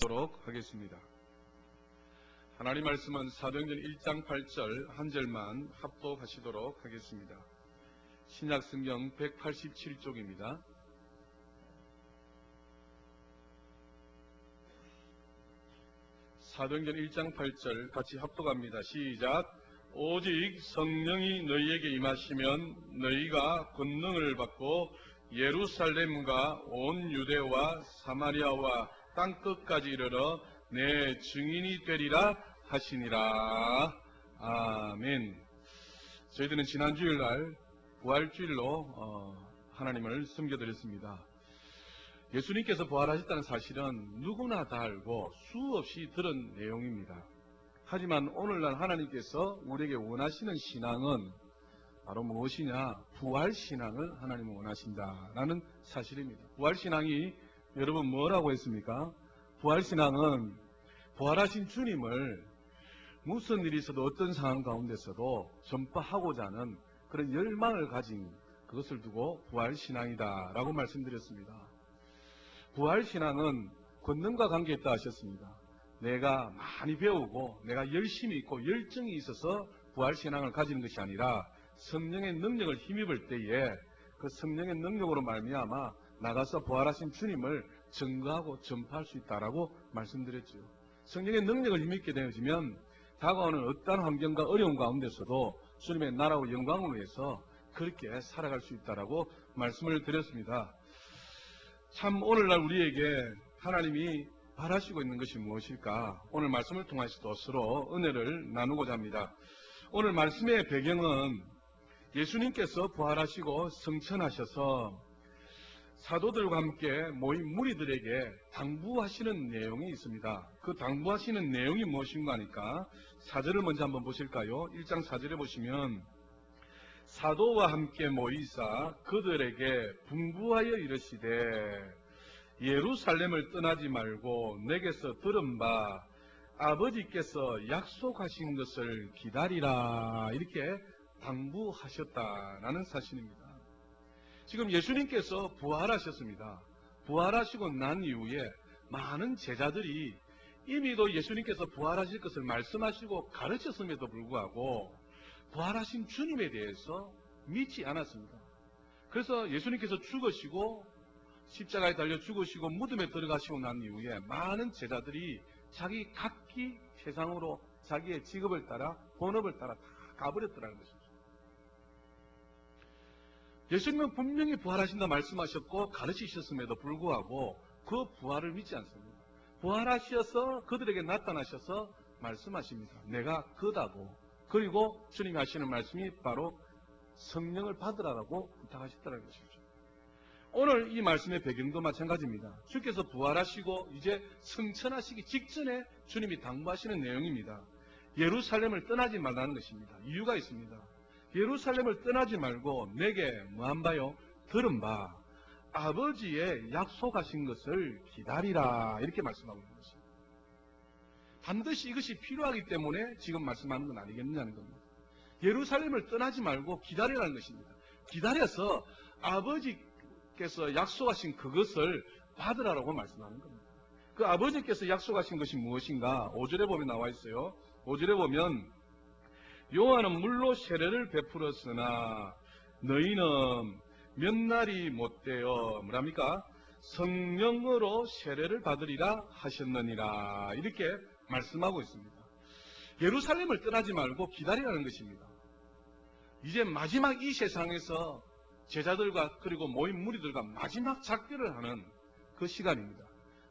보도록 하겠습니다. 하나님 말씀은 사도행전 1장 8절 한 절만 합독하시도록 하겠습니다. 신약성경 187쪽입니다. 사도행전 1장 8절 같이 합독합니다. 시작. 오직 성령이 너희에게 임하시면 너희가 권능을 받고 예루살렘과 온 유대와 사마리아와 땅끝까지 이르러 내 증인이 되리라 하시니라. 아멘. 저희들은 지난 주일날 부활주일로 하나님을 섬겨드렸습니다. 예수님께서 부활하셨다는 사실은 누구나 다 알고 수없이 들은 내용입니다. 하지만 오늘날 하나님께서 우리에게 원하시는 신앙은 바로 무엇이냐? 부활신앙을 하나님은 원하신다라는 사실입니다. 부활신앙이 여러분 뭐라고 했습니까? 부활신앙은 부활하신 주님을 무슨 일이 있어도 어떤 상황 가운데서도 전파하고자 하는 그런 열망을 가진 그것을 두고 부활신앙이다라고 말씀드렸습니다. 부활신앙은 권능과 관계있다 하셨습니다. 내가 많이 배우고 내가 열심히 있고 열정이 있어서 부활신앙을 가지는 것이 아니라 성령의 능력을 힘입을 때에 그 성령의 능력으로 말미암아 나가서 부활하신 주님을 증거하고 전파할 수 있다라고 말씀드렸죠. 성령의 능력을 힘입게 되어지면 다가오는 어떠한 환경과 어려운 가운데서도 주님의 나라와 영광을 위해서 그렇게 살아갈 수 있다라고 말씀을 드렸습니다. 참 오늘날 우리에게 하나님이 바라시고 있는 것이 무엇일까? 오늘 말씀을 통해서도 서로 은혜를 나누고자 합니다. 오늘 말씀의 배경은 예수님께서 부활하시고 성천하셔서 사도들과 함께 모인 무리들에게 당부하시는 내용이 있습니다. 그 당부하시는 내용이 무엇인가 하니까 4절을 먼저 한번 보실까요? 1장 4절에 보시면 사도와 함께 모이사 그들에게 분부하여 이르시되 예루살렘을 떠나지 말고 내게서 들은 바 아버지께서 약속하신 것을 기다리라 이렇게 당부하셨다라는 사실입니다. 지금 예수님께서 부활하셨습니다. 부활하시고 난 이후에 많은 제자들이 이미도 예수님께서 부활하실 것을 말씀하시고 가르쳤음에도 불구하고 부활하신 주님에 대해서 믿지 않았습니다. 그래서 예수님께서 죽으시고 십자가에 달려 죽으시고 무덤에 들어가시고 난 이후에 많은 제자들이 자기 각기 세상으로 자기의 직업을 따라 본업을 따라 다 가버렸더라는 것입니다. 예수님은 분명히 부활하신다 말씀하셨고 가르치셨음에도 불구하고 그 부활을 믿지 않습니다. 부활하셔서 그들에게 나타나셔서 말씀하십니다. 내가 그다고. 그리고 주님이 하시는 말씀이 바로 성령을 받으라고 부탁하셨다는 것이죠. 오늘 이 말씀의 배경도 마찬가지입니다. 주께서 부활하시고 이제 성천하시기 직전에 주님이 당부하시는 내용입니다. 예루살렘을 떠나지 말라는 것입니다. 이유가 있습니다. 예루살렘을 떠나지 말고 내게 뭐한 바요? 들은 바 아버지의 약속하신 것을 기다리라 이렇게 말씀하고 있는 것입니다. 반드시 이것이 필요하기 때문에 지금 말씀하는 건 아니겠느냐는 겁니다. 예루살렘을 떠나지 말고 기다리라는 것입니다. 기다려서 아버지께서 약속하신 그것을 받으라고 말씀하는 겁니다. 그 아버지께서 약속하신 것이 무엇인가? 5절에 보면 나와 있어요. 5절에 보면 요한은 물로 세례를 베풀었으나 너희는 몇 날이 못되어 뭐랍니까? 성령으로 세례를 받으리라 하셨느니라 이렇게 말씀하고 있습니다. 예루살렘을 떠나지 말고 기다리라는 것입니다. 이제 마지막 이 세상에서 제자들과 그리고 모인 무리들과 마지막 작별을 하는 그 시간입니다.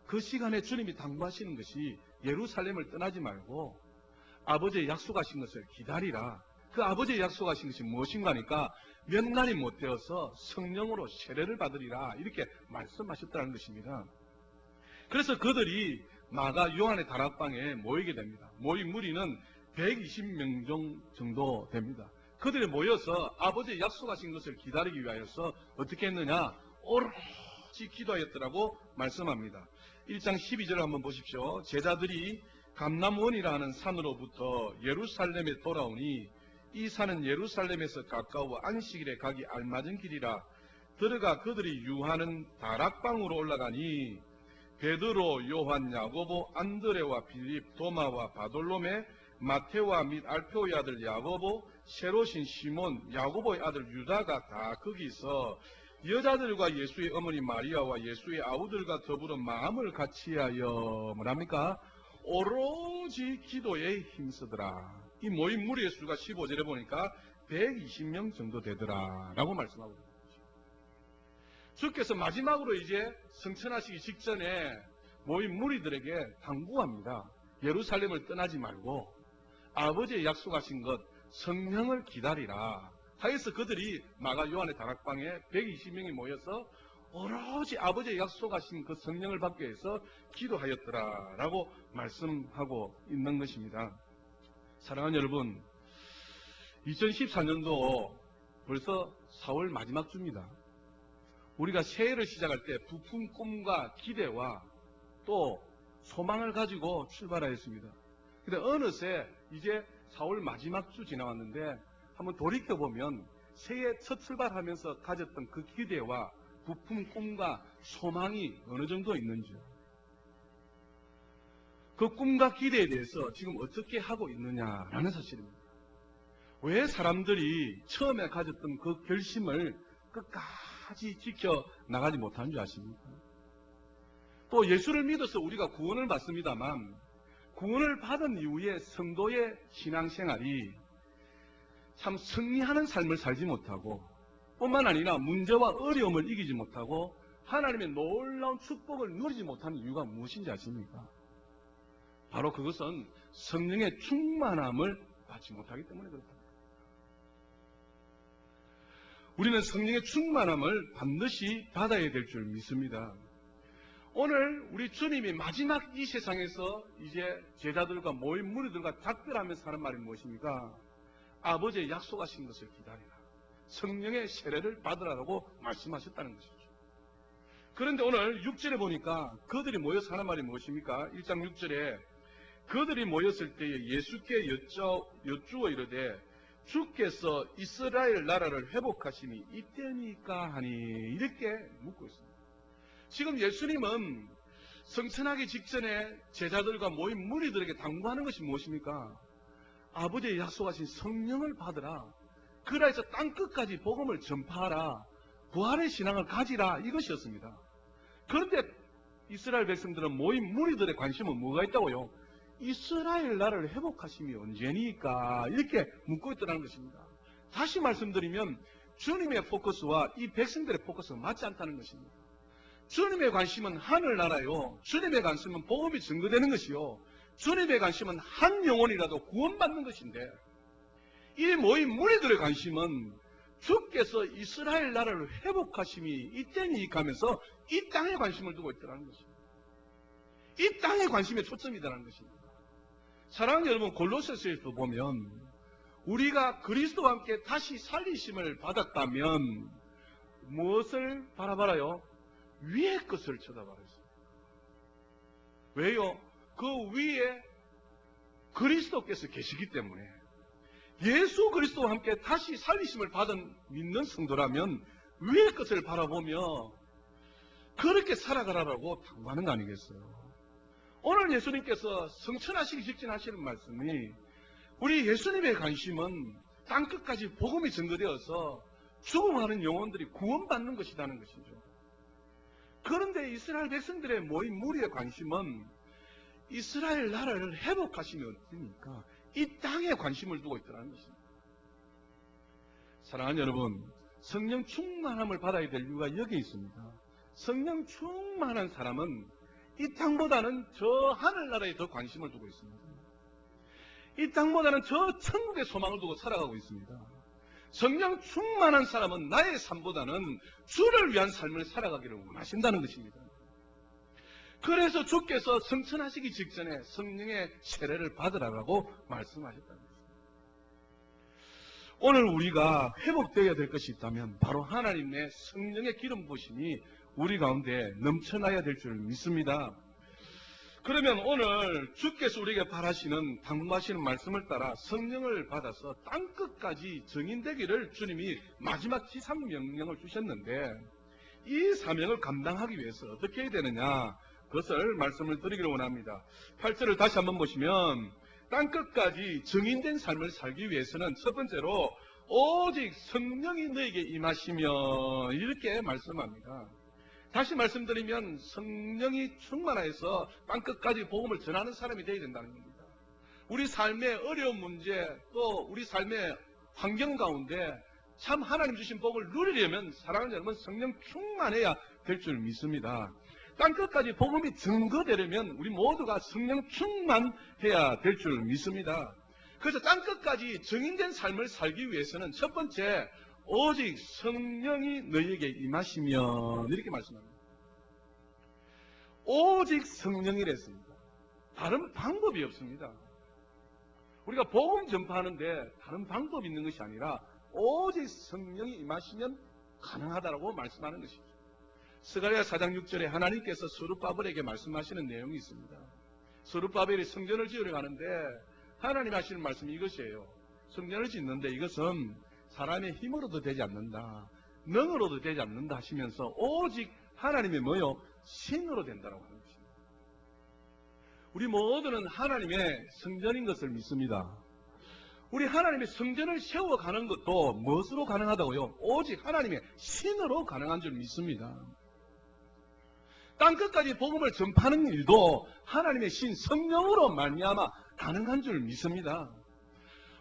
그 시간에 주님이 당부하시는 것이 예루살렘을 떠나지 말고 아버지의 약속하신 것을 기다리라. 그 아버지의 약속하신 것이 무엇인가 하니까 몇 날이 못 되어서 성령으로 세례를 받으리라 이렇게 말씀하셨다는 것입니다. 그래서 그들이 마가 요한의 다락방에 모이게 됩니다. 모인 무리는 120명 정도 됩니다. 그들이 모여서 아버지의 약속하신 것을 기다리기 위하여서 어떻게 했느냐? 오롯이 기도하였더라고 말씀합니다. 1장 12절을 한번 보십시오. 제자들이 감람원이라 하는 산으로부터 예루살렘에 돌아오니 이 산은 예루살렘에서 가까워 안식일에 가기 알맞은 길이라 들어가 그들이 유하는 다락방으로 올라가니 베드로, 요한, 야고보, 안드레와 빌립, 도마와 바돌로메, 마테와 및 알페오의 아들 야고보, 세롯인 시몬, 야고보의 아들 유다가 다 거기서 여자들과 예수의 어머니 마리아와 예수의 아우들과 더불어 마음을 같이하여 뭐랍니까? 오로지 기도에 힘쓰더라. 이 모인 무리의 수가 15절에 보니까 120명 정도 되더라 라고 말씀하고 있습니다. 주께서 마지막으로 이제 성천하시기 직전에 모인 무리들에게 당부합니다. 예루살렘을 떠나지 말고 아버지의 약속하신 것 성령을 기다리라 하여서 그들이 마가 요한의 다락방에 120명이 모여서 오로지 아버지의 약속하신 그 성령을 받기 위해서 기도하였더라 라고 말씀하고 있는 것입니다. 사랑하는 여러분, 2014년도 벌써 4월 마지막 주입니다. 우리가 새해를 시작할 때 부푼 꿈과 기대와 또 소망을 가지고 출발하였습니다. 근데 어느새 이제 4월 마지막 주 지나왔는데 한번 돌이켜보면 새해 첫 출발하면서 가졌던 그 기대와 부푼 꿈과 소망이 어느 정도 있는지요. 그 꿈과 기대에 대해서 지금 어떻게 하고 있느냐라는 사실입니다. 왜 사람들이 처음에 가졌던 그 결심을 끝까지 지켜나가지 못하는 줄 아십니까? 또 예수를 믿어서 우리가 구원을 받습니다만 구원을 받은 이후에 성도의 신앙생활이 참 승리하는 삶을 살지 못하고 뿐만 아니라 문제와 어려움을 이기지 못하고 하나님의 놀라운 축복을 누리지 못하는 이유가 무엇인지 아십니까? 바로 그것은 성령의 충만함을 받지 못하기 때문에 그렇다. 우리는 성령의 충만함을 반드시 받아야 될 줄 믿습니다. 오늘 우리 주님이 마지막 이 세상에서 이제 제자들과 모인 무리들과 작별하면서 하는 말이 무엇입니까? 아버지의 약속하신 것을 기다리라. 성령의 세례를 받으라고 말씀하셨다는 것이죠. 그런데 오늘 6절에 보니까 그들이 모여서 하는 말이 무엇입니까? 1장 6절에 그들이 모였을 때에 예수께 여쭈어 이르되 주께서 이스라엘 나라를 회복하시니 이때니까 하니 이렇게 묻고 있습니다. 지금 예수님은 성천하기 직전에 제자들과 모인 무리들에게 당부하는 것이 무엇입니까? 아버지의 약속하신 성령을 받으라. 그라에서 땅끝까지 복음을 전파하라. 부활의 신앙을 가지라. 이것이었습니다. 그런데 이스라엘 백성들은 모인 무리들의 관심은 뭐가 있다고요? 이스라엘 나라를 회복하심이 언제니까 이렇게 묻고 있더라는 것입니다. 다시 말씀드리면 주님의 포커스와 이 백성들의 포커스가 맞지 않다는 것입니다. 주님의 관심은 하늘나라요. 주님의 관심은 복음이 증거되는 것이요. 주님의 관심은 한 영혼이라도 구원받는 것인데 이 모인 무리들의 관심은 주께서 이스라엘 나라를 회복하심이 이때니 가면서 이 땅에 관심을 두고 있더라는 것입니다. 이 땅에 관심에 초점이라는 것입니다. 사랑하는 여러분, 골로새서에서 보면 우리가 그리스도와 함께 다시 살리심을 받았다면 무엇을 바라봐라요? 위의 것을 쳐다봐라요. 왜요? 그 위에 그리스도께서 계시기 때문에 예수 그리스도와 함께 다시 살리심을 받은 믿는 성도라면 위의 것을 바라보며 그렇게 살아가라라고 당부하는 거 아니겠어요? 오늘 예수님께서 성천하시기 직전 하시는 말씀이 우리 예수님의 관심은 땅끝까지 복음이 증거되어서 죽음하는 영혼들이 구원받는 것이라는 것이죠. 그런데 이스라엘 백성들의 모인 무리의 관심은 이스라엘 나라를 회복하시면 어떻습니까? 이 땅에 관심을 두고 있더라는 것입니다. 사랑하는 여러분, 성령 충만함을 받아야 될 이유가 여기 있습니다. 성령 충만한 사람은 이 땅보다는 저 하늘나라에 더 관심을 두고 있습니다. 이 땅보다는 저 천국의 소망을 두고 살아가고 있습니다. 성령 충만한 사람은 나의 삶보다는 주를 위한 삶을 살아가기를 원하신다는 것입니다. 그래서 주께서 성천하시기 직전에 성령의 세례를 받으라고 말씀하셨다는 것입니다. 오늘 우리가 회복되어야 될 것이 있다면 바로 하나님의 성령의 기름 부으심이 우리 가운데 넘쳐나야 될 줄 믿습니다. 그러면 오늘 주께서 우리에게 바라시는 당부하시는 말씀을 따라 성령을 받아서 땅끝까지 증인되기를 주님이 마지막 지상명령을 주셨는데 이 사명을 감당하기 위해서 어떻게 해야 되느냐? 그것을 말씀을 드리기를 원합니다. 8절을 다시 한번 보시면 땅끝까지 증인된 삶을 살기 위해서는 첫 번째로 오직 성령이 너에게 임하시면 이렇게 말씀합니다. 다시 말씀드리면 성령이 충만하여서 땅끝까지 복음을 전하는 사람이 되어야 된다는 겁니다. 우리 삶의 어려운 문제 또 우리 삶의 환경 가운데 참 하나님 주신 복을 누리려면 사랑하는 여러분 성령 충만해야 될 줄 믿습니다. 땅끝까지 복음이 증거되려면 우리 모두가 성령 충만해야 될 줄 믿습니다. 그래서 땅끝까지 증인된 삶을 살기 위해서는 첫 번째 오직 성령이 너희에게 임하시면 이렇게 말씀합니다. 오직 성령이랬습니다. 다른 방법이 없습니다. 우리가 복음 전파하는데 다른 방법이 있는 것이 아니라 오직 성령이 임하시면 가능하다고 말씀하는 것이죠. 스가랴 4장 6절에 하나님께서 스룹바벨에게 말씀하시는 내용이 있습니다. 스룹바벨이 성전을 지으려고 하는데 하나님 하시는 말씀이 이것이에요. 성전을 짓는데 이것은 사람의 힘으로도 되지 않는다. 능으로도 되지 않는다 하시면서 오직 하나님의 뭐요? 신으로 된다고 하는 것입니다. 우리 모두는 하나님의 성전인 것을 믿습니다. 우리 하나님의 성전을 세워가는 것도 무엇으로 가능하다고요? 오직 하나님의 신으로 가능한 줄 믿습니다. 땅끝까지 복음을 전파하는 일도 하나님의 신 성령으로 말미암아 가능한 줄 믿습니다.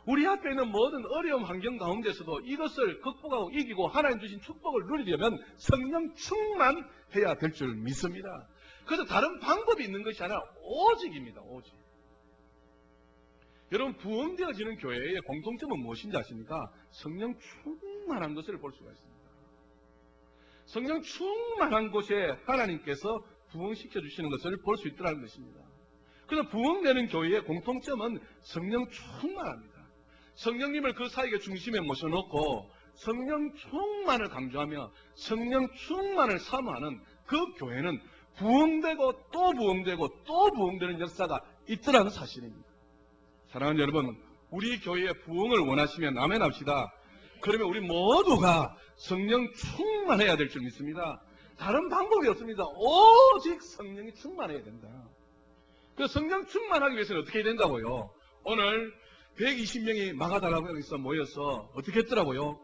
우리 앞에 있는 모든 어려운 환경 가운데서도 이것을 극복하고 이기고 하나님 주신 축복을 누리려면 성령 충만해야 될 줄 믿습니다. 그래서 다른 방법이 있는 것이 아니라 오직입니다. 오직. 여러분 부흥되어지는 교회의 공통점은 무엇인지 아십니까? 성령 충만한 것을 볼 수가 있습니다. 성령 충만한 곳에 하나님께서 부흥시켜 주시는 것을 볼 수 있다는 것입니다. 그래서 부흥되는 교회의 공통점은 성령 충만합니다. 성령님을 그 사역의 중심에 모셔놓고 성령 충만을 강조하며 성령 충만을 사모하는 그 교회는 부흥되고 또 부흥되고 또 부흥되는 역사가 있더라는 사실입니다. 사랑하는 여러분, 우리 교회의 부흥을 원하시면 아멘 합시다. 그러면 우리 모두가 성령 충만해야 될 줄 믿습니다. 다른 방법이 없습니다. 오직 성령이 충만해야 된다. 그 성령 충만하기 위해서는 어떻게 해야 된다고요? 오늘 120명이 마가다락에서 모여서 어떻게 했더라고요?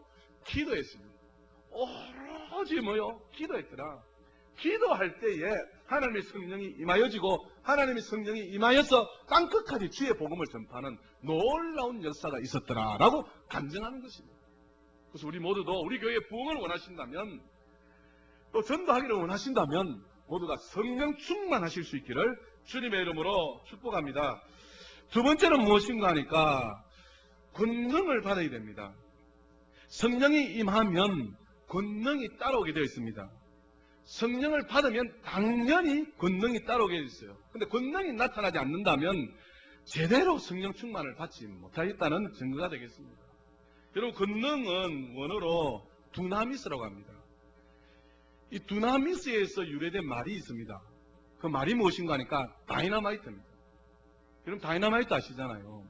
기도했습니다. 오로지 기도했더라. 기도할 때에 하나님의 성령이 임하여지고 하나님의 성령이 임하여서 땅끝까지 주의 복음을 전파하는 놀라운 역사가 있었더라라고 간증하는 것입니다. 그래서 우리 모두도 우리 교회의 부흥을 원하신다면 또 전도하기를 원하신다면 모두가 성령 충만하실 수 있기를 주님의 이름으로 축복합니다. 두 번째는 무엇인가 하니까 권능을 받아야 됩니다. 성령이 임하면 권능이 따라오게 되어 있습니다. 성령을 받으면 당연히 권능이 따라오게 되어 있어요. 그런데 권능이 나타나지 않는다면 제대로 성령 충만을 받지 못하겠다는 증거가 되겠습니다. 여러분 권능은 원어로 두나미스라고 합니다. 이 두나미스에서 유래된 말이 있습니다. 그 말이 무엇인가 하니까 다이너마이트입니다. 여러분 다이너마이트 아시잖아요.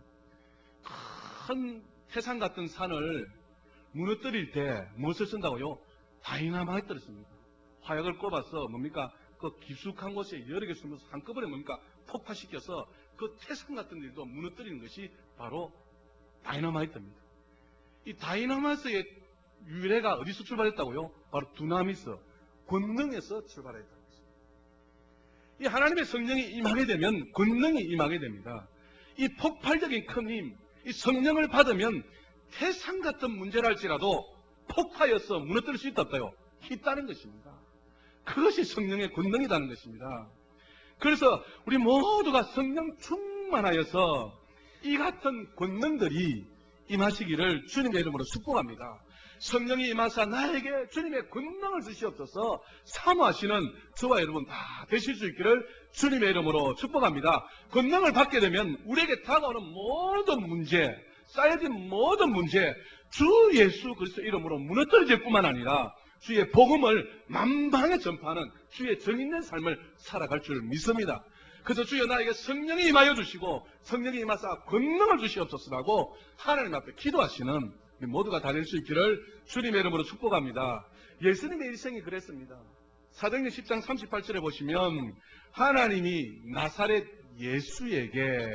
큰 태산 같은 산을 무너뜨릴 때 무엇을 쓴다고요? 다이너마이트를 씁니다. 화약을 꼽아서 뭡니까? 그 깊숙한 곳에 여러 개 숨어서 한꺼번에 뭡니까? 폭파시켜서 그 태산 같은 일도 무너뜨리는 것이 바로 다이너마이트입니다. 이 다이너마이트의 유래가 어디서 출발했다고요? 바로 두나미스, 권능에서 출발했다는 것입니다. 이 하나님의 성령이 임하게 되면 권능이 임하게 됩니다. 이 폭발적인 큰 힘, 이 성령을 받으면 태산 같은 문제랄지라도 폭파해서 무너뜨릴 수 있다는 것입니다. 그것이 성령의 권능이라는 것입니다. 그래서 우리 모두가 성령 충만하여서 이 같은 권능들이 임하시기를 주님의 이름으로 축복합니다. 성령이 임하사 나에게 주님의 권능을 주시옵소서 사모하시는 저와 여러분 다 되실 수 있기를 주님의 이름으로 축복합니다. 권능을 받게 되면 우리에게 다가오는 모든 문제, 쌓여진 모든 문제 주 예수 그리스도 이름으로 무너뜨려질 뿐만 아니라 주의 복음을 만방에 전파하는 주의 정있는 삶을 살아갈 줄 믿습니다. 그래서 주여 나에게 성령이 임하여 주시고 성령이 임하사 권능을 주시옵소서라고 하나님 앞에 기도하시는 모두가 다 될 수 있기를 주님의 이름으로 축복합니다. 예수님의 일생이 그랬습니다. 사도행전 10장 38절에 보시면 하나님이 나사렛 예수에게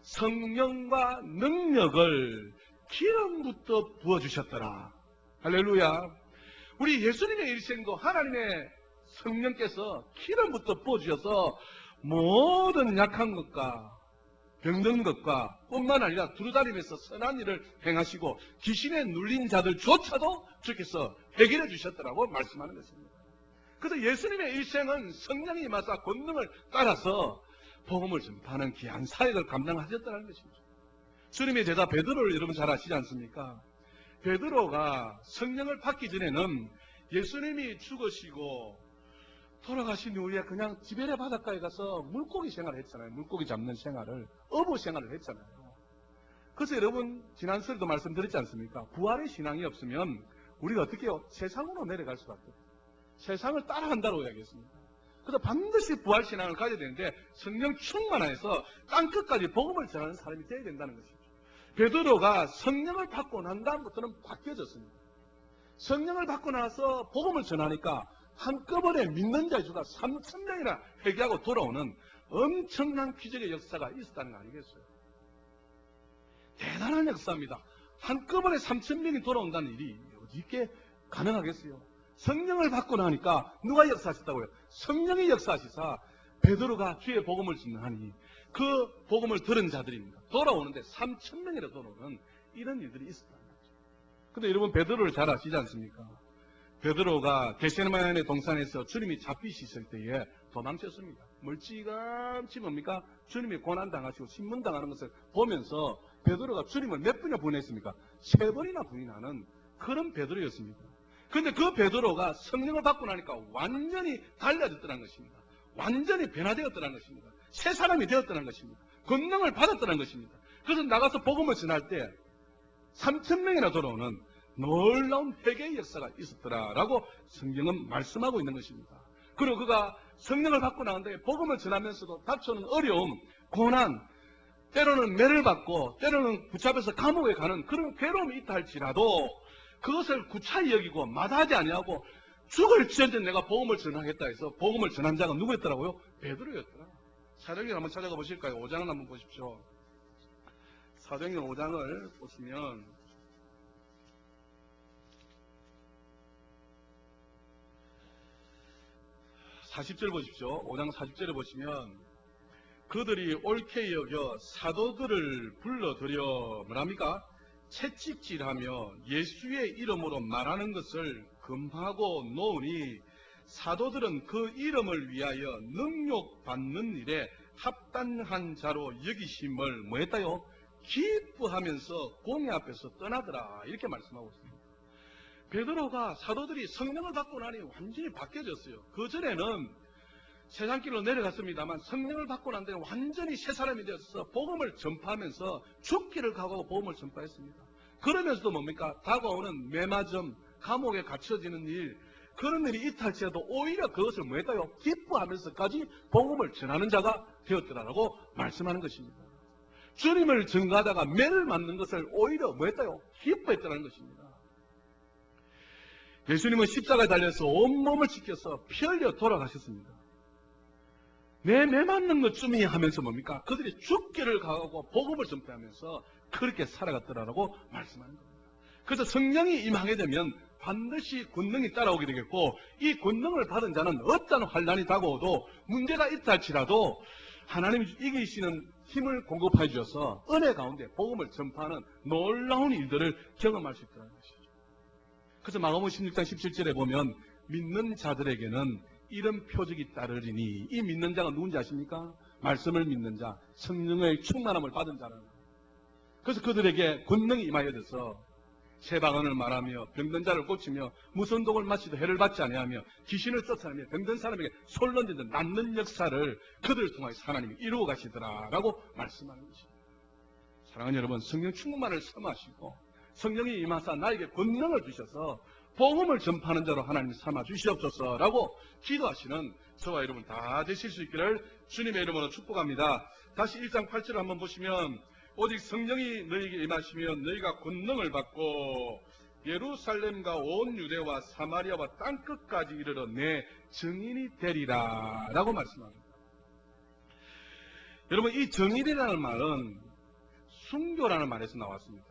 성령과 능력을 기름부터 부어주셨더라. 할렐루야. 우리 예수님의 일생도 하나님의 성령께서 기름부터 부어주셔서 모든 약한 것과 병든 것과 뿐만 아니라 두루다니면서 선한 일을 행하시고 귀신에 눌린 자들조차도 주께서 해결해 주셨더라고 말씀하는 것입니다. 그래서 예수님의 일생은 성령이 임하사 권능을 따라서 복음을 전파하는 귀한 사역을 감당하셨다는 것입니다. 주님의 제자 베드로를 여러분 잘 아시지 않습니까? 베드로가 성령을 받기 전에는 예수님이 죽으시고 돌아가신 후에 그냥 지베레 바닷가에 가서 물고기 생활을 했잖아요. 물고기 잡는 생활을, 어부 생활을 했잖아요. 그래서 여러분 지난 설에도 말씀드렸지 않습니까? 부활의 신앙이 없으면 우리가 어떻게 해요? 세상으로 내려갈 수밖에 없어요. 세상을 따라간다고 이야기했습니다. 그래서 반드시 부활 신앙을 가져야 되는데 성령 충만해서 땅끝까지 복음을 전하는 사람이 되어야 된다는 것이죠. 베드로가 성령을 받고 난 다음부터는 바뀌어졌습니다. 성령을 받고 나서 복음을 전하니까 한꺼번에 믿는 자의 수가 3,000명이나 회개하고 돌아오는 엄청난 기적의 역사가 있었다는 거 아니겠어요? 대단한 역사입니다. 한꺼번에 3,000명이 돌아온다는 일이 어떻게 가능하겠어요? 성령을 받고 나니까 누가 역사하셨다고요? 성령이 역사하시사 베드로가 주의 복음을 전하니 그 복음을 들은 자들입니다. 돌아오는데 3,000명이나 돌아오는 이런 일들이 있었다는 거죠. 근데 여러분 베드로를 잘 아시지 않습니까? 베드로가 겟세마네 동산에서 주님이 잡히셨을 때에 도망쳤습니다. 멀찌감치 뭡니까? 주님이 고난당하시고 신문당하는 것을 보면서 베드로가 주님을 몇 번이나 부인했습니까? 3번이나 부인하는 그런 베드로였습니다. 그런데 그 베드로가 성령을 받고 나니까 완전히 달라졌다는 것입니다. 완전히 변화되었다는 것입니다. 새 사람이 되었다는 것입니다. 권능을 받았다는 것입니다. 그래서 나가서 복음을 전할 때 3,000명이나 돌아오는 놀라운 회개의 역사가 있었더라라고 성경은 말씀하고 있는 것입니다. 그리고 그가 성령을 받고 나는데 복음을 전하면서도 닥쳐오는 어려움, 고난, 때로는 매를 받고 때로는 붙잡혀서 감옥에 가는 그런 괴로움이 있다 할지라도 그것을 구차히 여기고 마다하지 아니하고 죽을지언정 내가 복음을 전하겠다 해서 복음을 전한 자가 누구였더라고요? 베드로였더라. 사도행전 한번 찾아가 보실까요? 5장을 한번 보십시오. 사도행전 5장을 보시면 40절 보십시오. 5장 40절에 보시면 그들이 옳게 여겨 사도들을 불러들여 뭐랍니까? 채찍질하며 예수의 이름으로 말하는 것을 금하고 놓으니 사도들은 그 이름을 위하여 능욕받는 일에 합당한 자로 여기심을 뭐했다요? 기뻐하면서 공회 앞에서 떠나더라. 이렇게 말씀하고 있습니다. 베드로가 사도들이 성령을 받고 나니 완전히 바뀌어졌어요. 그전에는 세상길로 내려갔습니다만 성령을 받고 난 데는 완전히 새 사람이 되어서 복음을 전파하면서 죽기를 각오하고 복음을 전파했습니다. 그러면서도 뭡니까? 다가오는 매맞음, 감옥에 갇혀지는 일, 그런 일이 있할지라도 오히려 그것을 뭐했다요? 기뻐하면서까지 복음을 전하는 자가 되었더라라고 말씀하는 것입니다. 주님을 증거하다가 매를 맞는 것을 오히려 뭐했다요? 기뻐했더라는 것입니다. 예수님은 십자가에 달려서 온몸을 지켜서 피 흘려 돌아가셨습니다. 내 매 맞는 것쯤이 하면서 뭡니까? 그들이 죽기를 각오하고 복음을 전파하면서 그렇게 살아갔더라라고 말씀하는 겁니다. 그래서 성령이 임하게 되면 반드시 권능이 따라오게 되겠고 이 권능을 받은 자는 어떤 환난이 다가오도 문제가 있다 할지라도 하나님이 이기시는 힘을 공급해 주셔서 은혜 가운데 복음을 전파하는 놀라운 일들을 경험할 수 있다는 것이죠. 그래서 마가복음 16장 17절에 보면 믿는 자들에게는 이런 표적이 따르리니 이 믿는 자가 누군지 아십니까? 말씀을 믿는 자, 성령의 충만함을 받은 자는. 그래서 그들에게 권능이 임하여져서 세방언을 말하며 병든 자를 고치며 무슨 독을 마시도 해를 받지 아니하며 귀신을 쫓아내며 병든 사람에게 솔 던지듯 낫는 역사를 그들을 통하여 하나님이 이루어 가시더라라고 말씀하는 것입니다. 사랑하는 여러분, 성령 충만을 삼으시고 성령이 임하사 나에게 권능을 주셔서 복음을 전파하는 자로 하나님 삼아 주시옵소서라고 기도하시는 저와 여러분 다 되실 수 있기를 주님의 이름으로 축복합니다. 다시 1장 8절을 한번 보시면 오직 성령이 너희에게 임하시면 너희가 권능을 받고 예루살렘과 온 유대와 사마리아와 땅끝까지 이르러 내 증인이 되리라 라고 말씀합니다. 여러분, 이 증인이라는 말은 순교라는 말에서 나왔습니다.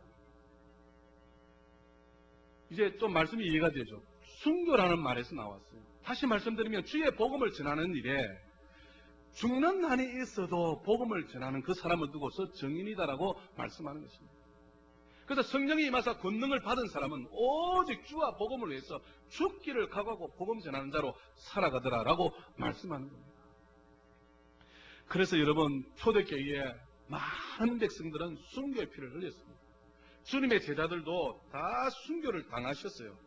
이제 좀 말씀이 이해가 되죠. 순교라는 말에서 나왔어요. 다시 말씀드리면 주의 복음을 전하는 일에 죽는 한이 있어도 복음을 전하는 그 사람을 두고서 증인이다라고 말씀하는 것입니다. 그래서 성령이 임하사 권능을 받은 사람은 오직 주와 복음을 위해서 죽기를 각오하고 복음 전하는 자로 살아가더라라고 말씀하는 겁니다. 그래서 여러분, 초대교회에 많은 백성들은 순교의 피를 흘렸습니다. 주님의 제자들도 다 순교를 당하셨어요.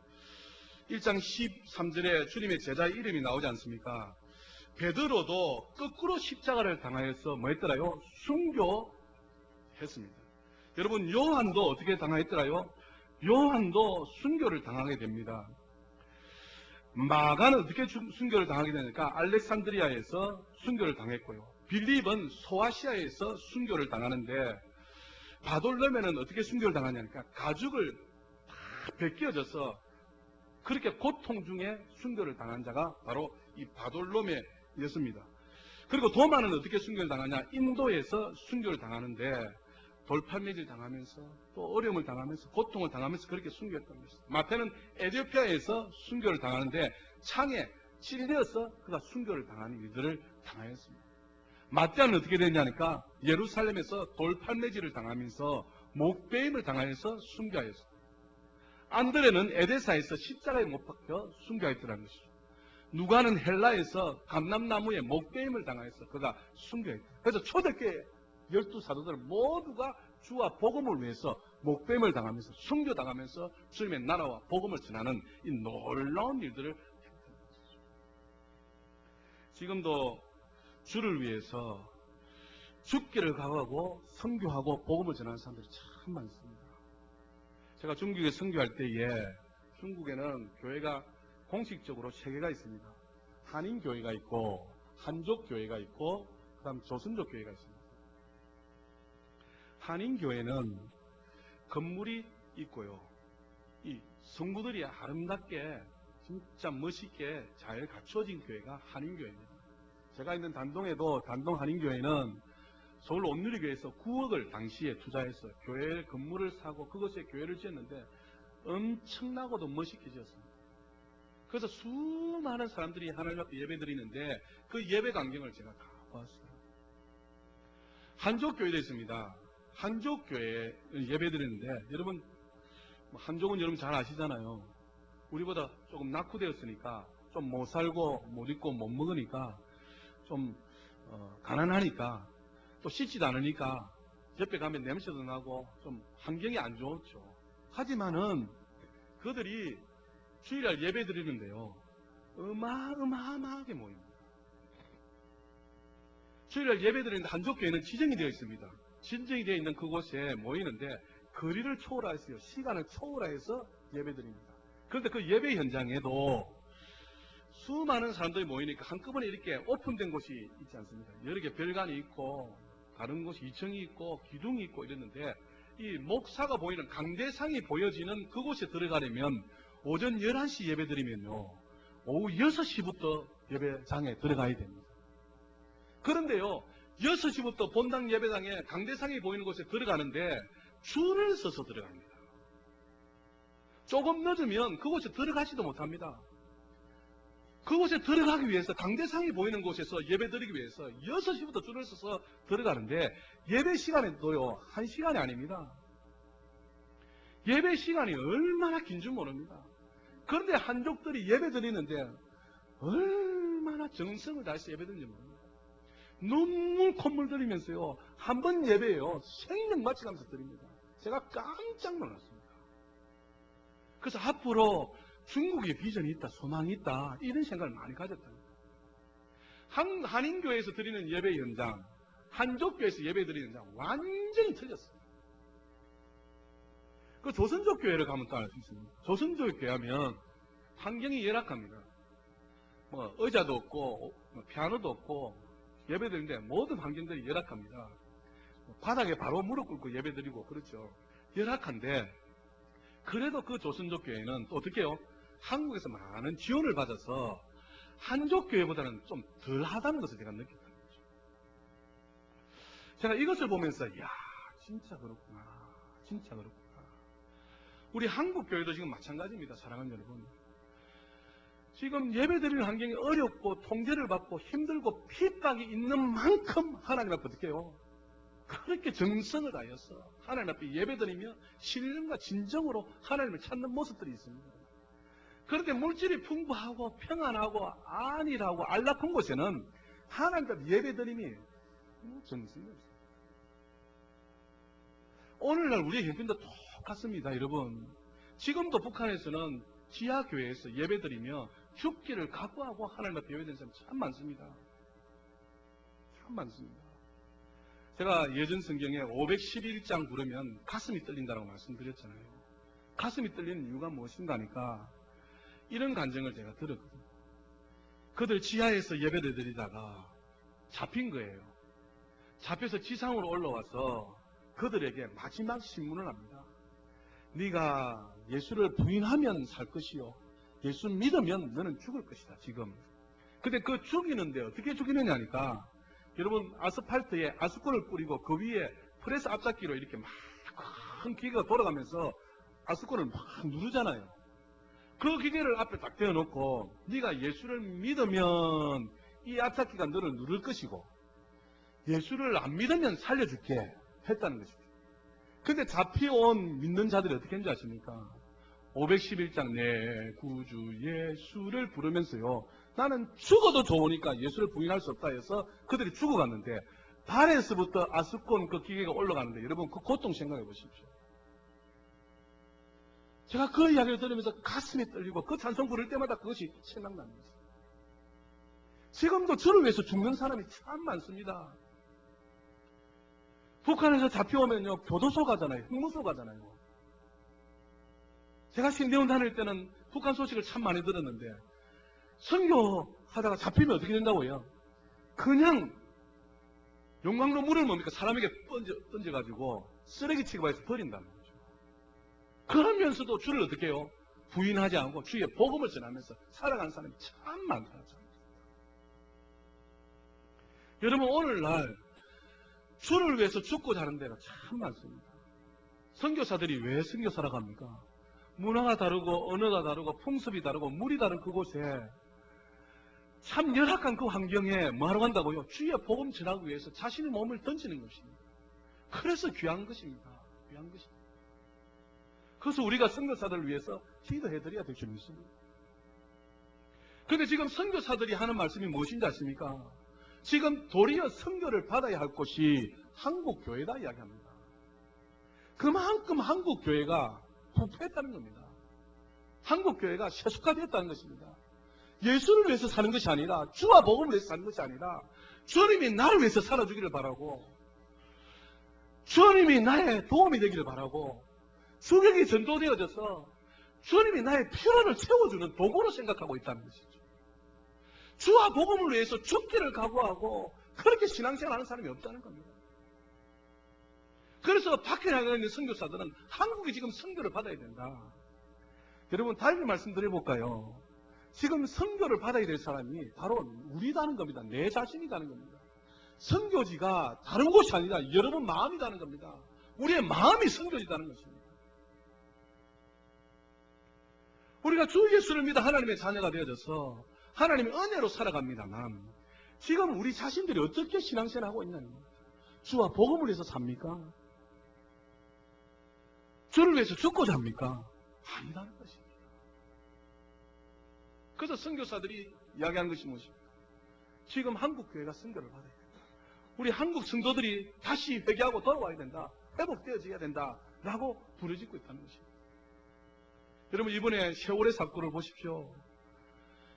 1장 13절에 주님의 제자 이름이 나오지 않습니까? 베드로도 거꾸로 십자가를 당하여서 뭐 했더라요? 순교했습니다. 여러분, 요한도 어떻게 당하였더라요? 요한도 순교를 당하게 됩니다. 마가는 어떻게 순교를 당하게 되니까 알렉산드리아에서 순교를 당했고요. 빌립은 소아시아에서 순교를 당하는데, 바돌로메는 어떻게 순교를 당하냐니까 가죽을 다 벗겨져서 그렇게 고통 중에 순교를 당한 자가 바로 이 바돌로메였습니다. 그리고 도마는 어떻게 순교를 당하냐? 인도에서 순교를 당하는데 돌팔매질 당하면서 또 어려움을 당하면서 고통을 당하면서 그렇게 순교했던 것입니다. 마태는 에티오피아에서 순교를 당하는데 창에 찔려서 그가 순교를 당하는 일들을 당하였습니다. 마태는 어떻게 됐냐니까 예루살렘에서 돌팔매질을 당하면서 목베임을 당하여서 순교하였습니다. 안드레는 에데사에서 십자가에 못 박혀 순교했더라는 것이죠. 누가는 헬라에서 감람나무에 목베임을 당하여서 그가 순교했다. 그래서 초대교회 12사도들 모두가 주와 복음을 위해서 목베임을 당하면서 순교당하면서 주님의 나라와 복음을 전하는 이 놀라운 일들을 했던 것이죠. 지금도 주를 위해서 죽기를 각오하고 선교하고 복음을 전하는 사람들이 참 많습니다. 제가 중국에 선교할 때에 중국에는 교회가 공식적으로 3개가 있습니다. 한인교회가 있고 한족교회가 있고 그 다음 조선족교회가 있습니다. 한인교회는 건물이 있고요. 이 성구들이 아름답게 진짜 멋있게 잘 갖춰진 교회가 한인교회입니다. 제가 있는 단동에도 단동 한인교회는 서울 온누리교회에서 9억을 당시에 투자해서 교회 건물을 사고 그것에 교회를 지었는데 엄청나고도 멋있게 지었습니다. 그래서 수많은 사람들이 하나님 앞에 예배 드리는데 그 예배 광경을 제가 다 봤어요. 한족교회도 있습니다. 한족교회에 예배 드리는데 여러분, 한족은 여러분 잘 아시잖아요. 우리보다 조금 낙후되었으니까 좀 못 살고 못 입고 못 먹으니까 좀 가난하니까 또 씻지도 않으니까 옆에 가면 냄새도 나고 좀 환경이 안 좋죠. 하지만은 그들이 주일날 예배 드리는데요, 어마어마하게 모입니다. 주일날 예배 드리는데 한족교회는 지정이 되어 있습니다. 지정이 되어 있는 그곳에 모이는데 거리를 초월해서요, 시간을 초월해서 예배 드립니다. 그런데 그 예배 현장에도 수많은 사람들이 모이니까 한꺼번에 이렇게 오픈된 곳이 있지 않습니까? 여러 개 별관이 있고 다른 곳이 2층이 있고 기둥이 있고 이랬는데 이 목사가 보이는 강대상이 보여지는 그곳에 들어가려면 오전 11시 예배 드리면요, 오후 6시부터 예배장에 들어가야 됩니다. 그런데요, 6시부터 본당 예배당에 강대상이 보이는 곳에 들어가는데 줄을 서서 들어갑니다. 조금 늦으면 그곳에 들어가지도 못합니다. 그곳에 들어가기 위해서 강대상이 보이는 곳에서 예배 드리기 위해서 6시부터 줄을 서서 들어가는데 예배 시간에도요, 1시간이 아닙니다. 예배 시간이 얼마나 긴 줄 모릅니다. 그런데 한족들이 예배 드리는데 얼마나 정성을 다해서 예배 드리는지 모릅니다. 눈물 콧물 들이면서요, 한 번 예배에요 생명 바쳐가면서 드립니다. 제가 깜짝 놀랐습니다. 그래서 앞으로 중국에 비전이 있다, 소망이 있다, 이런 생각을 많이 가졌답니다. 한인교회에서 드리는 예배 현장, 한족교회에서 예배 드리는 현장 완전히 틀렸어요. 그 조선족 교회를 가면 또 알 수 있습니다. 조선족 교회 하면 환경이 열악합니다. 뭐 의자도 없고 피아노도 없고 예배 드리는데 모든 환경들이 열악합니다. 바닥에 바로 무릎 꿇고 예배 드리고 그렇죠. 열악한데 그래도 그 조선족 교회는 또 어떻게 해요? 한국에서 많은 지원을 받아서 한족 교회보다는 좀 덜 하다는 것을 제가 느꼈다는 거죠. 제가 이것을 보면서 이야, 진짜 그렇구나. 진짜 그렇구나. 우리 한국 교회도 지금 마찬가지입니다. 사랑하는 여러분. 지금 예배드리는 환경이 어렵고 통제를 받고 힘들고 핍박이 있는 만큼 하나님 앞에 어떻게 해요? 그렇게 정성을 다해서 하나님 앞에 예배드리며 신령과 진정으로 하나님을 찾는 모습들이 있습니다. 그런데 물질이 풍부하고 평안하고 안일하고 안락한 곳에는 하나님 앞에 예배드림이 정성이 없어요. 오늘날 우리의 형편도 똑같습니다. 여러분, 지금도 북한에서는 지하교회에서 예배드리며 죽기를 각오하고 하나님 앞에 예배드리는 사람이 참 많습니다. 참 많습니다. 제가 예전 성경에 511장 부르면 가슴이 떨린다고 말씀드렸잖아요. 가슴이 떨리는 이유가 무엇인가 하니까 이런 간증을 제가 들었거든요. 그들 지하에서 예배를 드리다가 잡힌 거예요. 잡혀서 지상으로 올라와서 그들에게 마지막 신문을 합니다. 네가 예수를 부인하면 살 것이요, 예수 믿으면 너는 죽을 것이다. 지금. 근데 그 죽이는데 어떻게 죽이느냐 하니까, 여러분 아스팔트에 아스콘을 뿌리고 그 위에 프레스 앞잡기로 이렇게 막 큰 기계가 돌아가면서 아스콘을 막 누르잖아요. 그 기계를 앞에 딱 대어놓고 네가 예수를 믿으면 이 앞잡기가 너를 누를 것이고 예수를 안 믿으면 살려줄게 했다는 것이죠. 근데 잡혀온 믿는 자들이 어떻게 했는지 아십니까? 511장 내 구주 예수를 부르면서요, 나는 죽어도 좋으니까 예수를 부인할 수 없다 해서 그들이 죽어갔는데 발에서부터 아스콘 그 기계가 올라가는데 여러분 그 고통 생각해 보십시오. 제가 그 이야기를 들으면서 가슴이 떨리고 그 찬송 부를 때마다 그것이 생각나는 거죠. 지금도 주를 위해서 죽는 사람이 참 많습니다. 북한에서 잡혀오면요, 교도소 가잖아요. 형무소 가잖아요. 제가 신대원 다닐 때는 북한 소식을 참 많이 들었는데 선교하다가 잡히면 어떻게 된다고요? 그냥 용광로 물을 뭡니까? 사람에게 던져가지고 쓰레기 취급해서 버린다는 거죠. 그러면서도 주를 어떻게 해요? 부인하지 않고 주의 복음을 전하면서 살아가는 사람이 참 많다. 여러분, 오늘날 주를 위해서 죽고자 하는 데가 참 많습니다. 선교사들이 왜 선교사라고 합니까? 문화가 다르고 언어가 다르고 풍습이 다르고 물이 다른 그곳에 참 열악한 그 환경에 뭐하러 간다고요? 주의 복음 전하기 위해서 자신의 몸을 던지는 것입니다. 그래서 귀한 것입니다. 귀한 것입니다. 그래서 우리가 선교사들을 위해서 기도해드려야 될 줄 믿습니다. 그런데 지금 선교사들이 하는 말씀이 무엇인지 아십니까? 지금 도리어 선교를 받아야 할 곳이 한국교회다 이야기합니다. 그만큼 한국교회가 부패했다는 겁니다. 한국교회가 세속화되었다는 것입니다. 예수를 위해서 사는 것이 아니라, 주와 복음을 위해서 사는 것이 아니라 주님이 나를 위해서 살아주기를 바라고 주님이 나의 도움이 되기를 바라고 수격이 전도되어져서 주님이 나의 필요를 채워주는 도구로 생각하고 있다는 것이죠. 주와 복음을 위해서 죽기를 각오하고 그렇게 신앙생활하는 사람이 없다는 겁니다. 그래서 밖에 나가 있는 선교사들은 한국이 지금 선교를 받아야 된다. 여러분, 다른 말씀드려볼까요? 지금 선교를 받아야 될 사람이 바로 우리다는 겁니다. 내 자신이다는 겁니다. 선교지가 다른 곳이 아니라 여러분 마음이다는 겁니다. 우리의 마음이 선교지다는 것입니다. 우리가 주 예수를 믿어 하나님의 자녀가 되어져서 하나님의 은혜로 살아갑니다만 지금 우리 자신들이 어떻게 신앙생활을 하고 있냐는 겁니다. 주와 복음을 위해서 삽니까? 주를 위해서 죽고자 합니까? 아니라는 것입니다. 그래서 선교사들이 이야기하는 것이 무엇입니까? 지금 한국교회가 선교를 받아야 된다. 우리 한국 성도들이 다시 회개하고 돌아와야 된다. 회복되어져야 된다라고 부르짖고 있다는 것입니다. 여러분, 이번에 세월의 사건을 보십시오.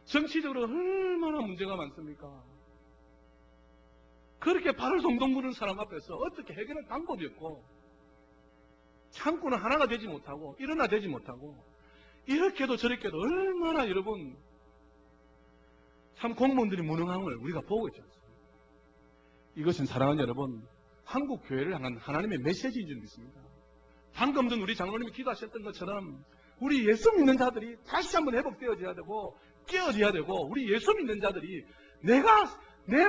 정치적으로 얼마나 문제가 많습니까? 그렇게 발을 동동 구는 사람 앞에서 어떻게 해결할 방법이 없고 창구는 하나가 되지 못하고 일어나 되지 못하고 이렇게도 저렇게도 얼마나 여러분 참 공무원들이 무능한 걸 우리가 보고 있지 않습니까? 이것은 사랑하는 여러분, 한국 교회를 향한 하나님의 메시지인 줄 믿습니다. 방금 전 우리 장로님이 기도하셨던 것처럼 우리 예수 믿는 자들이 다시 한번 회복되어져야 되고 깨어져야 되고, 우리 예수 믿는 자들이 내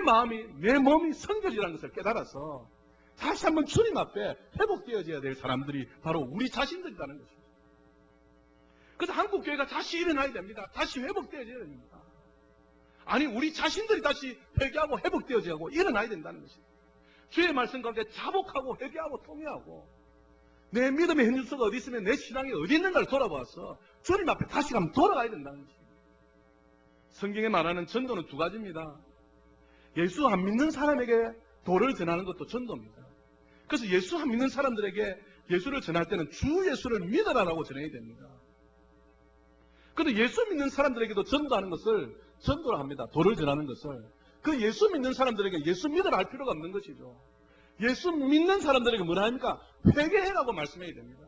마음이, 내 몸이 성교지라는 것을 깨달아서 다시 한번 주님 앞에 회복되어져야 될 사람들이 바로 우리 자신들이라는 것입니다. 그래서 한국교회가 다시 일어나야 됩니다. 다시 회복되어져야 됩니다. 아니, 우리 자신들이 다시 회개하고 회복되어져야 하고 일어나야 된다는 것입니다. 주의 말씀 가운데 자복하고 회개하고 통회하고, 내 믿음의 현주소가 어디 있으면 내 신앙이 어디 있는가를 돌아봐서 주님 앞에 다시 한번 돌아가야 된다는 것입니다. 성경에 말하는 전도는 두 가지입니다. 예수 안 믿는 사람에게 도를 전하는 것도 전도입니다. 그래서 예수 안 믿는 사람들에게 예수를 전할 때는 주 예수를 믿어라라고 전해야 됩니다. 그런데 예수 믿는 사람들에게도 전도하는 것을 전도를 합니다. 도를 전하는 것을. 그 예수 믿는 사람들에게 예수 믿으라 할 필요가 없는 것이죠. 예수 믿는 사람들에게 뭐라 합니까? 회개해라고 말씀해야 됩니다.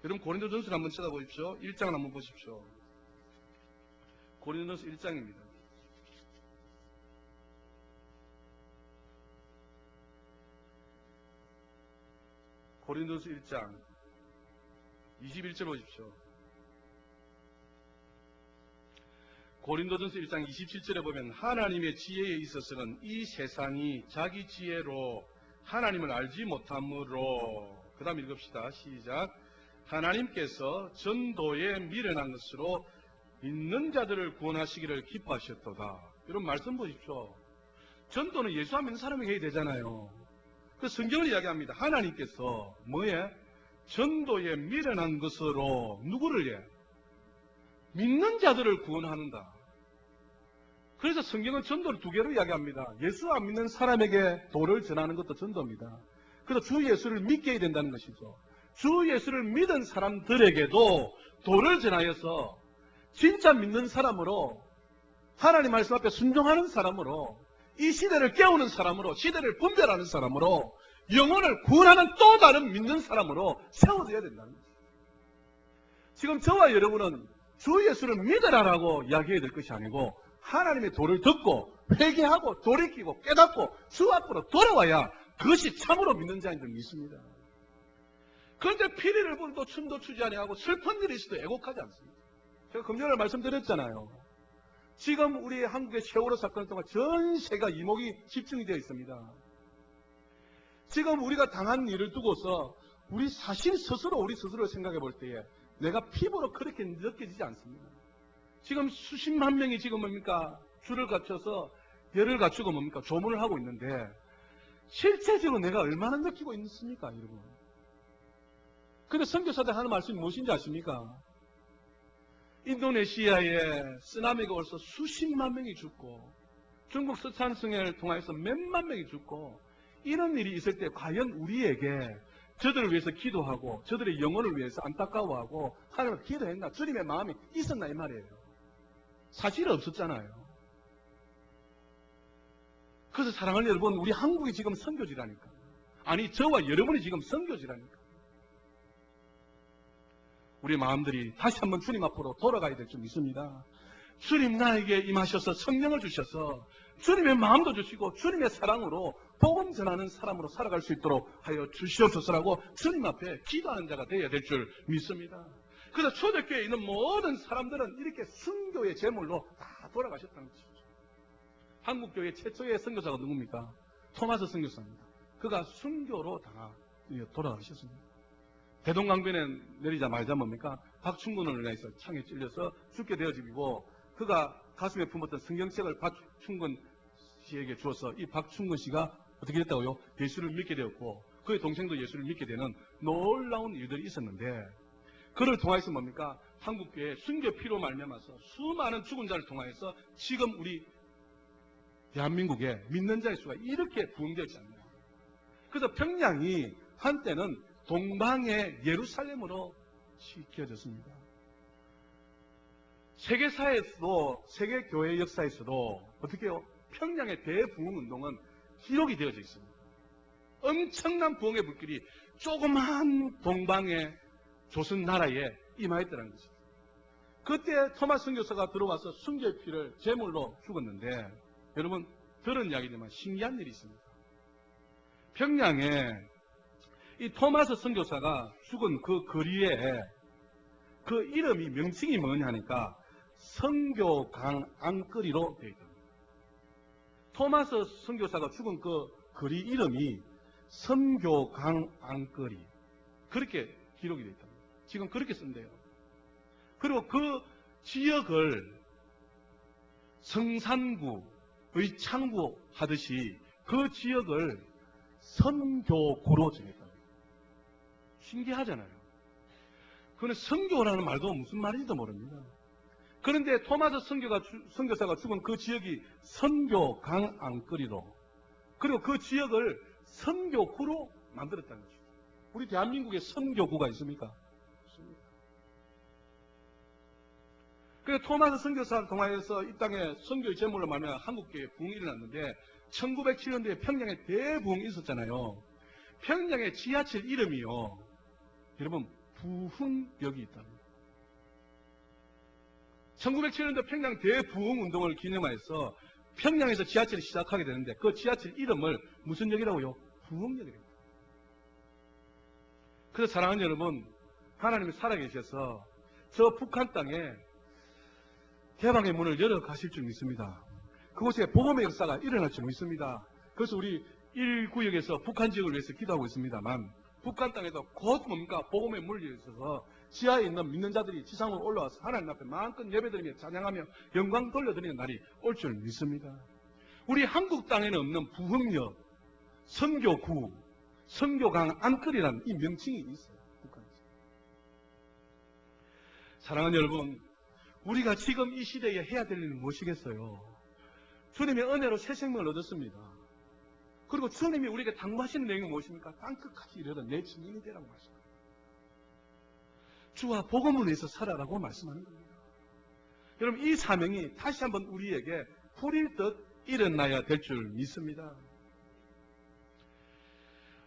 여러분, 고린도전서를 한번 찾아보십시오. 1장을 한번 보십시오. 고린도전서 1장입니다. 고린도전서 1장 21절 보십시오. 고린도전서 1장 27절에 보면 하나님의 지혜에 있어서는 이 세상이 자기 지혜로 하나님을 알지 못함으로, 그 다음 읽읍시다. 시작. 하나님께서 전도에 미련한 것으로 믿는 자들을 구원하시기를 기뻐하셨도다. 이런 말씀 보십시오. 전도는 예수 안 믿는 사람에게 해야 되잖아요. 그 성경을 이야기합니다. 하나님께서 뭐에? 전도에 미련한 것으로 누구를 해? 믿는 자들을 구원하는다. 그래서 성경은 전도를 두 개로 이야기합니다. 예수 안 믿는 사람에게 도를 전하는 것도 전도입니다. 그래서 주 예수를 믿게 해야 된다는 것이죠. 주 예수를 믿은 사람들에게도 도를 전하여서 진짜 믿는 사람으로, 하나님 말씀 앞에 순종하는 사람으로, 이 시대를 깨우는 사람으로, 시대를 분별하는 사람으로, 영혼을 구원하는 또 다른 믿는 사람으로 세워져야 된다는 것이죠. 지금 저와 여러분은 주 예수를 믿으라라고 이야기해야 될 것이 아니고, 하나님의 도를 듣고 회개하고 돌이키고 깨닫고 주 앞으로 돌아와야 그것이 참으로 믿는 자인 줄 믿습니다. 그런데 피리를 불도 춤도 추지 아니하고 슬픈 일이 있어도 애곡하지 않습니다. 제가 금년에 말씀드렸잖아요. 지금 우리 한국의 세월호 사건 동안 전 세계가 이목이 집중이 되어 있습니다. 지금 우리가 당한 일을 두고서 우리 자신 스스로 우리 스스로를 생각해 볼 때에 내가 피부로 그렇게 느껴지지 않습니다. 지금 수십만 명이 지금 뭡니까? 줄을 갖춰서 열을 갖추고 뭡니까? 조문을 하고 있는데 실제적으로 내가 얼마나 느끼고 있습니까, 여러분? 근데 선교사들 하는 말씀이 무엇인지 아십니까? 인도네시아에 쓰나미가 와서 수십만 명이 죽고 중국 서산성을 통해서 몇만 명이 죽고, 이런 일이 있을 때 과연 우리에게 저들을 위해서 기도하고 저들의 영혼을 위해서 안타까워하고 하나님을 기도했나? 주님의 마음이 있었나? 이 말이에요. 사실은 없었잖아요. 그래서 사랑하는 여러분, 우리 한국이 지금 선교지라니까. 아니, 저와 여러분이 지금 선교지라니까. 우리 마음들이 다시 한번 주님 앞으로 돌아가야 될 줄 믿습니다. 주님 나에게 임하셔서 성령을 주셔서 주님의 마음도 주시고 주님의 사랑으로 복음 전하는 사람으로 살아갈 수 있도록 하여 주시옵소서라고 주님 앞에 기도하는 자가 되어야 될 줄 믿습니다. 그래서 초대교회에 있는 모든 사람들은 이렇게 순교의 제물로 다 돌아가셨다는 것이죠. 한국교회 최초의 선교사가 누굽니까? 토마스 선교사입니다. 그가 순교로 다 돌아가셨습니다. 대동강변에 내리자마자 뭡니까? 박충근을 인해서 창에 찔려서 죽게 되어지고, 그가 가슴에 품었던 성경책을 박충근 씨에게 주어서 이 박충근 씨가 어떻게 됐다고요? 예수를 믿게 되었고, 그의 동생도 예수를 믿게 되는 놀라운 일들이 있었는데, 그를 통해서 뭡니까? 한국교회 순교 피로 말미암아서 수많은 죽은 자를 통해서 지금 우리 대한민국에 믿는 자의 수가 이렇게 부흥되어 있잖아요. 그래서 평양이 한때는 동방의 예루살렘으로 지켜졌습니다. 세계사에서도, 세계교회 역사에서도 어떻게 해요? 평양의 대부흥운동은 기록이 되어져 있습니다. 엄청난 부흥의 불길이 조그만 동방의 조선 나라에 임하였다는 것입니다. 그때 토마스 선교사가 들어와서 순교의 피를 제물로 죽었는데, 여러분 들은 이야기지만 신기한 일이 있습니다. 평양에 이 토마스 선교사가 죽은 그 거리에 그 이름이 명칭이 뭐냐니까 선교강 안거리로 되어 있다. 토마스 선교사가 죽은 그 거리 이름이 선교강 안거리, 그렇게 기록이 되어 있다. 지금 그렇게 쓴대요. 그리고 그 지역을 성산구의 창구 하듯이 그 지역을 선교구로 정했다. 신기하잖아요. 그런데 선교라는 말도 무슨 말인지도 모릅니다. 그런데 토마스 선교사가 죽은 그 지역이 선교강 안거리로, 그리고 그 지역을 선교구로 만들었다는 것이죠. 우리 대한민국에 선교구가 있습니까? 없습니다. 그래서 토마스 선교사 동화에서 이 땅에 선교의 제물로 말하면 한국교회에 부흥이 일어났는데 1907년도에 평양에 대부흥이 있었잖아요. 평양의 지하철 이름이요, 여러분, 부흥역이 있답니다. 1907년도 평양 대부흥 운동을 기념하여서 평양에서 지하철이 시작하게 되는데 그 지하철 이름을 무슨 역이라고요? 부흥역이랍니다. 그래서 사랑하는 여러분, 하나님이 살아계셔서 저 북한 땅에 개방의 문을 열어 가실 줄 믿습니다. 그곳에 복음의 역사가 일어날 줄 믿습니다. 그래서 우리 1구역에서 북한 지역을 위해서 기도하고 있습니다만, 북한 땅에도 곧 뭡니까? 복음의 문을 열어 있어서 지하에 있는 믿는 자들이 지상으로 올라와서 하나님 앞에 마음껏 예배드리며 찬양하며 영광 돌려드리는 날이 올 줄 믿습니다. 우리 한국 땅에는 없는 부흥역, 선교구, 선교강 안거리라는 이 명칭이 있어요. 북한에서. 사랑하는 여러분, 우리가 지금 이 시대에 해야 될 일은 무엇이겠어요? 주님의 은혜로 새 생명을 얻었습니다. 그리고 주님이 우리에게 당부하시는 내용이 무엇입니까? 땅끝까지 이르러 내 증인이 되라고 말씀합니다. 주와 복음을 위해서 살아라고 말씀하는 겁니다. 여러분, 이 사명이 다시 한번 우리에게 풀일듯 일어나야 될 줄 믿습니다.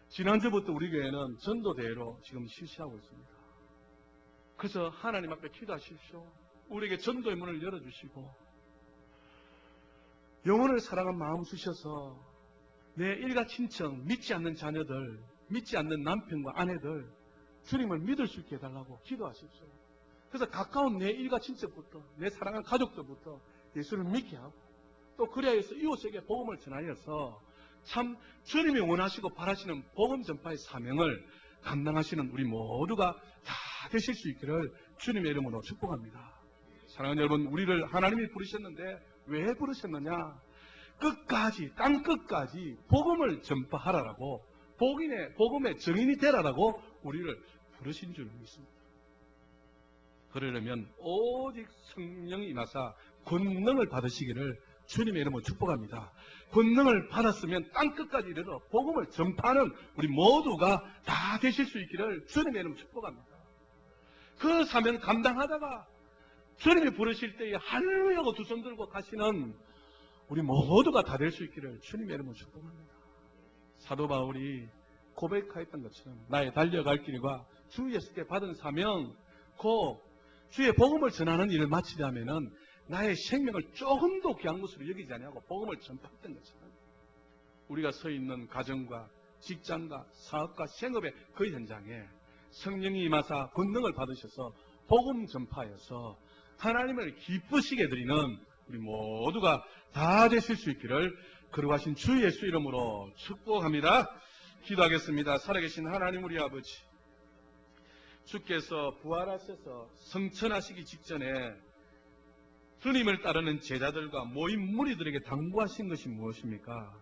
지난주부터 우리 교회는 전도대회로 지금 실시하고 있습니다. 그래서 하나님 앞에 기도하십시오. 우리에게 전도의 문을 열어주시고 영혼을 사랑한 마음 주셔서 내 일가 친척, 믿지 않는 자녀들, 믿지 않는 남편과 아내들 주님을 믿을 수 있게 해달라고 기도하십시오. 그래서 가까운 내 일가 친척부터, 내 사랑하는 가족들부터 예수를 믿게 하고, 또 그래야 해서 이웃에게 복음을 전하여서 참 주님이 원하시고 바라시는 복음 전파의 사명을 감당하시는 우리 모두가 다 되실 수 있기를 주님의 이름으로 축복합니다. 사랑하는 여러분, 우리를 하나님이 부르셨는데 왜 부르셨느냐? 끝까지, 땅 끝까지 복음을 전파하라라고, 복음의 증인이 되라라고 우리를 부르신 줄 믿습니다. 그러려면 오직 성령이 임하사 권능을 받으시기를 주님의 이름으로 축복합니다. 권능을 받았으면 땅 끝까지 이르러 복음을 전파하는 우리 모두가 다 되실 수 있기를 주님의 이름으로 축복합니다. 그 사명 감당하다가 주님이 부르실 때에 할렐루야 하고 두 손 들고 가시는 우리 모두가 다 될 수 있기를 주님의 이름으로 축복합니다. 사도 바울이 고백하였던 것처럼 나의 달려갈 길과 주 예수께 받은 사명, 곧 주의 복음을 전하는 일을 마치려면은 나의 생명을 조금도 귀한 것으로 여기지 아니하고 복음을 전파했던 것처럼 우리가 서 있는 가정과 직장과 사업과 생업의 그 현장에 성령이 임하사 권능을 받으셔서 복음 전파해서 하나님을 기쁘시게 드리는 우리 모두가 다 되실 수 있기를 거룩하신 주 예수 이름으로 축복합니다. 기도하겠습니다. 살아계신 하나님 우리 아버지, 주께서 부활하셔서 성천하시기 직전에 주님을 따르는 제자들과 모인 무리들에게 당부하신 것이 무엇입니까?